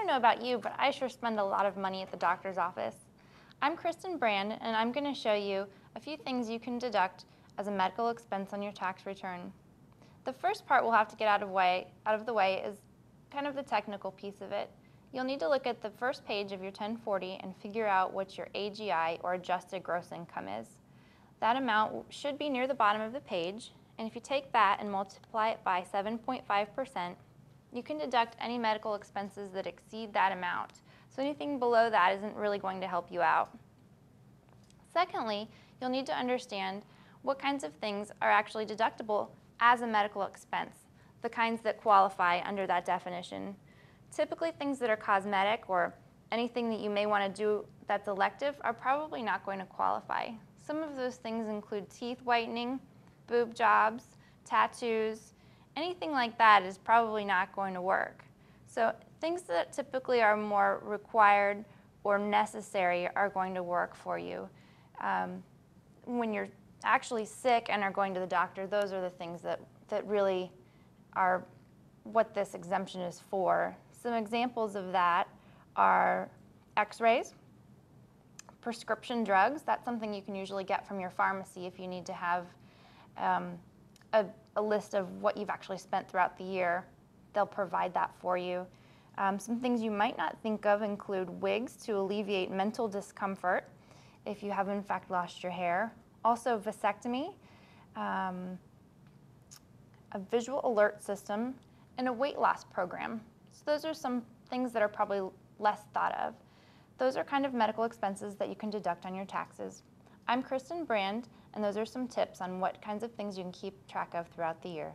don't know about you, but I sure spend a lot of money at the doctor's office. I'm Kristen Brand, and I'm going to show you a few things you can deduct as a medical expense on your tax return. The first part we'll have to get out of the way is kind of the technical piece of it. You'll need to look at the first page of your 1040 and figure out what your AGI, or adjusted gross income, is. That amount should be near the bottom of the page, and if you take that and multiply it by 7.5%, you can deduct any medical expenses that exceed that amount. So anything below that isn't really going to help you out. Secondly, you'll need to understand what kinds of things are actually deductible as a medical expense, the kinds that qualify under that definition. Typically, things that are cosmetic or anything that you may want to do that's elective are probably not going to qualify. Some of those things include teeth whitening, boob jobs, tattoos. Anything like that is probably not going to work. So things that typically are more required or necessary are going to work for you. When you're actually sick and are going to the doctor, those are the things that really are what this exemption is for. Some examples of that are x-rays, prescription drugs. That's something you can usually get from your pharmacy if you need to have a list of what you've actually spent throughout the year. They'll provide that for you. Some things you might not think of include wigs to alleviate mental discomfort if you have in fact lost your hair. Also vasectomy, a visual alert system, and a weight loss program. So those are some things that are probably less thought of. Those are kind of medical expenses that you can deduct on your taxes. I'm Kristen Brand, and those are some tips on what kinds of things you can keep track of throughout the year.